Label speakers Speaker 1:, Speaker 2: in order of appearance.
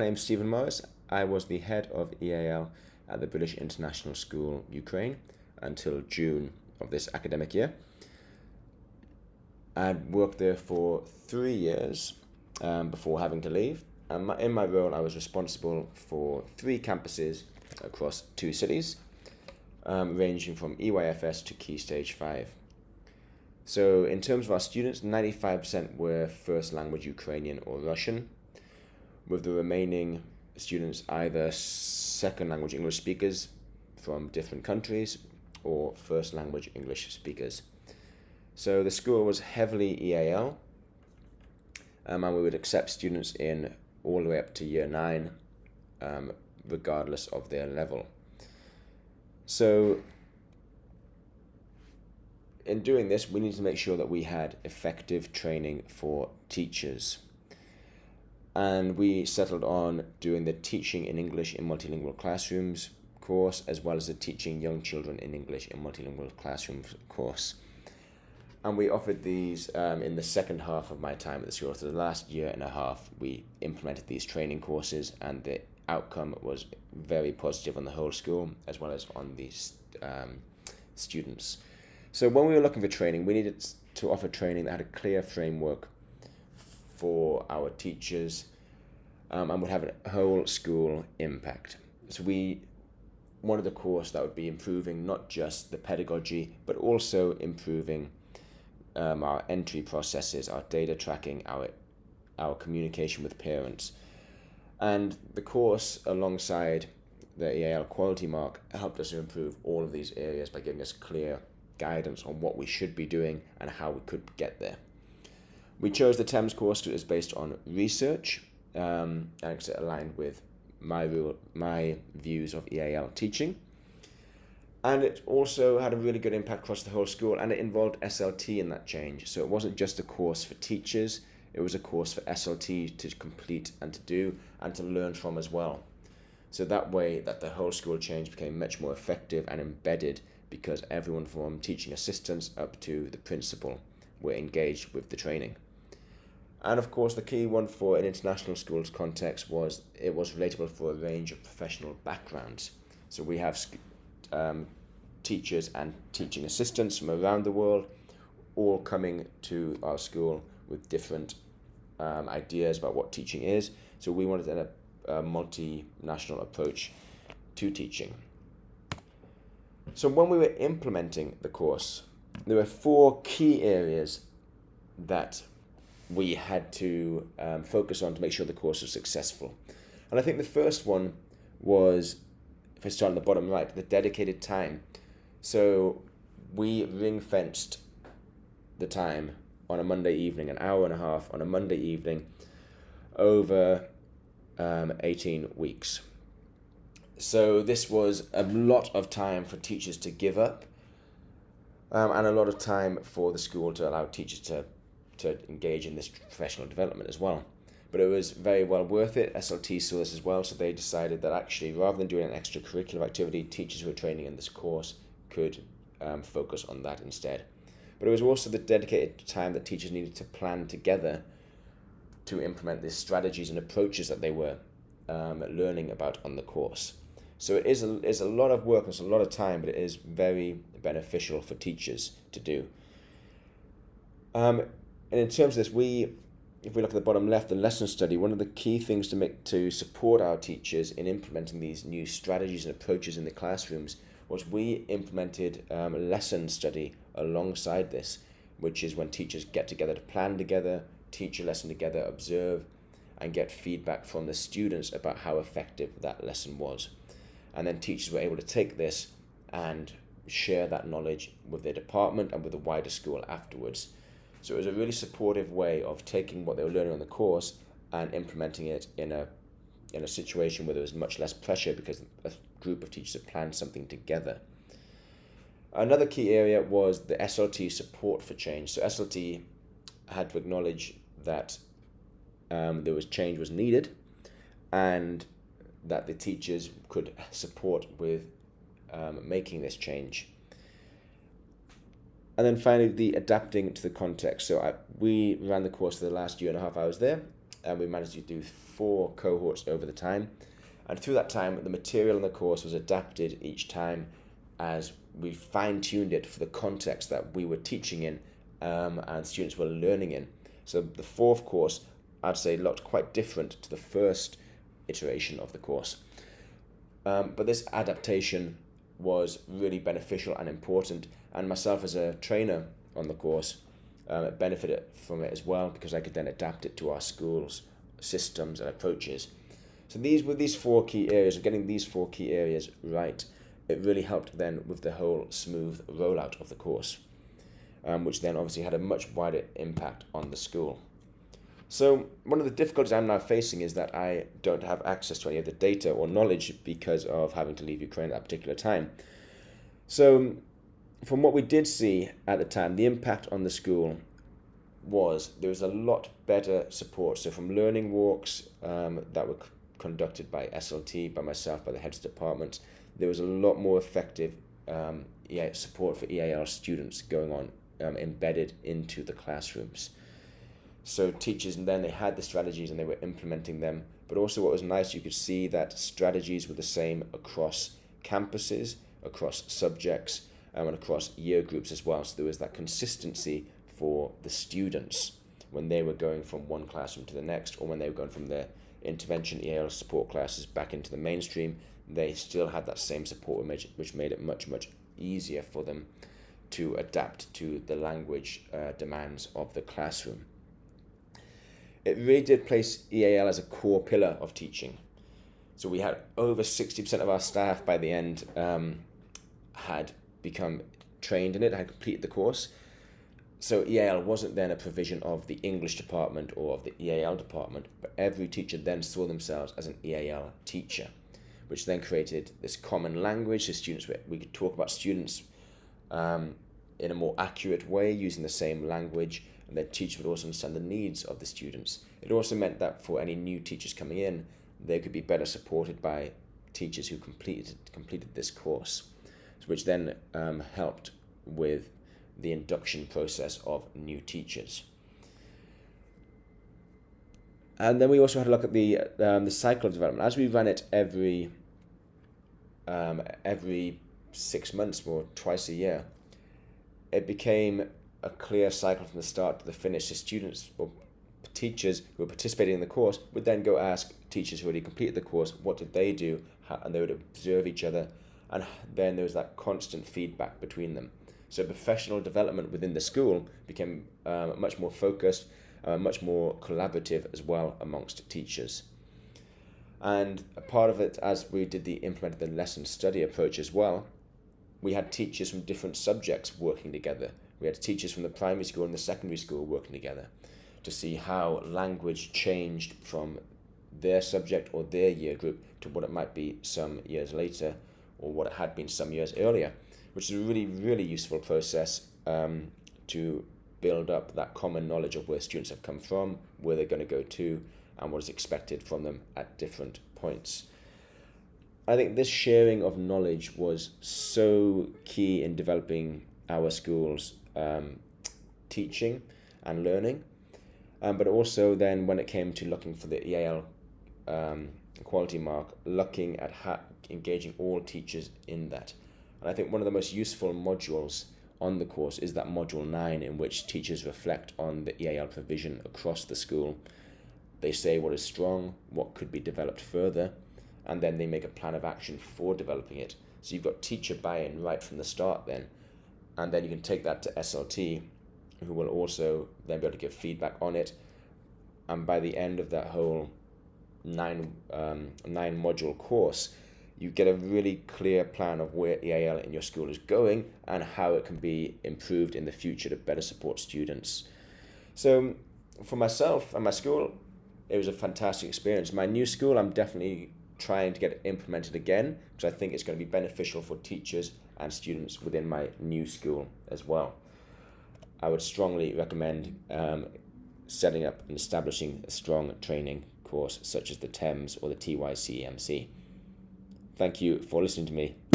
Speaker 1: My name's Stephen Morris. I was the head of EAL at the British International School, Ukraine, until June of this academic year. I worked there for 3 years before having to leave. And in my role, I was responsible for 3 campuses across 2 cities, ranging from EYFS to Key Stage 5. So in terms of our students, 95% were first language Ukrainian or Russian, with the remaining students either second language English speakers from different countries or first language English speakers. So the school was heavily EAL, and we would accept students in all the way up to year 9, regardless of their level. So in doing this, we need to make sure that we had effective training for teachers. And we settled on doing the Teaching in English in Multilingual Classrooms course, as well as the Teaching Young Children in English in Multilingual Classrooms course. And we offered these in the second half of my time at the school. So the last year and a half, we implemented these training courses, and the outcome was very positive on the whole school, as well as on the students. So when we were looking for training, we needed to offer training that had a clear framework for our teachers and would have a whole school impact. So we wanted a course that would be improving not just the pedagogy, but also improving our entry processes, our data tracking, our communication with parents. And the course, alongside the EAL quality mark, helped us to improve all of these areas by giving us clear guidance on what we should be doing and how we could get there. We chose the TEMC course because it is based on research, and it's aligned with my views of EAL teaching. And it also had a really good impact across the whole school, and it involved SLT in that change. So it wasn't just a course for teachers, it was a course for SLT to complete and to do and to learn from as well. So that way that the whole school change became much more effective and embedded, because everyone from teaching assistants up to the principal were engaged with the training. And of course, the key one for an international schools context was it was relatable for a range of professional backgrounds. So we have teachers and teaching assistants from around the world, all coming to our school with different ideas about what teaching is. So we wanted a multinational approach to teaching. So when we were implementing the course, there were 4 key areas that we had to focus on to make sure the course was successful. And I think the first one was, if I start on the bottom right, the dedicated time. So we ring-fenced the time on a Monday evening, an hour and a half on a Monday evening over 18 weeks. So this was a lot of time for teachers to give up, and a lot of time for the school to allow teachers to engage in this professional development as well. But it was very well worth it. SLT saw this as well, so they decided that actually, rather than doing an extracurricular activity, teachers who were training in this course could focus on that instead. But it was also the dedicated time that teachers needed to plan together to implement these strategies and approaches that they were learning about on the course. So it is a lot of work, it's a lot of time, but it is very beneficial for teachers to do. And in terms of this, if we look at the bottom left, the lesson study, one of the key things to support our teachers in implementing these new strategies and approaches in the classrooms was we implemented a lesson study alongside this, which is when teachers get together to plan together, teach a lesson together, observe, and get feedback from the students about how effective that lesson was. And then teachers were able to take this and share that knowledge with their department and with the wider school afterwards. So it was a really supportive way of taking what they were learning on the course and implementing it in a situation where there was much less pressure because a group of teachers had planned something together. Another key area was the SLT support for change. So SLT had to acknowledge that change was needed, and that the teachers could support with making this change. And then finally, the adapting to the context. So we ran the course for the last year and a half I was there, and we managed to do 4 cohorts over the time. And through that time, the material in the course was adapted each time as we fine-tuned it for the context that we were teaching in and students were learning in. So the 4th course, I'd say, looked quite different to the first iteration of the course. But this adaptation was really beneficial and important, and myself as a trainer on the course benefited from it as well, because I could then adapt it to our school's systems and approaches. So these 4 key areas, getting these 4 key areas right, it really helped then with the whole smooth rollout of the course, which then obviously had a much wider impact on the school. So one of the difficulties I'm now facing is that I don't have access to any of the data or knowledge because of having to leave Ukraine at that particular time. So from what we did see at the time, the impact on the school was there was a lot better support. So from learning walks that were conducted by SLT, by myself, by the heads of departments, there was a lot more effective support for EAL students going on embedded into the classrooms. So teachers, and then they had the strategies and they were implementing them. But also what was nice, you could see that strategies were the same across campuses, across subjects, and across year groups as well. So there was that consistency for the students when they were going from one classroom to the next, or when they were going from their intervention EAL support classes back into the mainstream. They still had that same support, which made it much, much easier for them to adapt to the language demands of the classroom. It really did place EAL as a core pillar of teaching. So we had over 60% of our staff by the end had become trained in it, had completed the course. So EAL wasn't then a provision of the English department or of the EAL department, but every teacher then saw themselves as an EAL teacher, which then created this common language. So we could talk about students in a more accurate way using the same language, and then teachers would also understand the needs of the students. It also meant that for any new teachers coming in, they could be better supported by teachers who completed this course, which then helped with the induction process of new teachers. And then we also had a look at the cycle of development. As we ran it every 6 months or twice a year, it became a clear cycle from the start to the finish. So students or teachers who were participating in the course would then go ask teachers who already completed the course, what did they do? And they would observe each other, and then there was that constant feedback between them. So professional development within the school became much more focused, much more collaborative as well amongst teachers. And a part of it, as we implemented the lesson study approach as well, we had teachers from different subjects working together. We had teachers from the primary school and the secondary school working together to see how language changed from their subject or their year group to what it might be some years later, or what it had been some years earlier, which is a really, really useful process to build up that common knowledge of where students have come from, where they're going to go to, and what is expected from them at different points. I think this sharing of knowledge was so key in developing our school's teaching and learning, but also then when it came to looking for the EAL quality mark, looking at engaging all teachers in that. And I think one of the most useful modules on the course is that module 9, in which teachers reflect on the EAL provision across the school. They say what is strong, what could be developed further, and then they make a plan of action for developing it. So you've got teacher buy-in right from the start then, and then you can take that to SLT, who will also then be able to give feedback on it. And by the end of that whole 9 module course, you get a really clear plan of where EAL in your school is going and how it can be improved in the future to better support students. So for myself and my school, it was a fantastic experience. My new school, I'm definitely trying to get it implemented again, because I think it's going to be beneficial for teachers and students within my new school as well. I would strongly recommend setting up and establishing a strong training course such as the TEMC or the TEMC. Thank you for listening to me.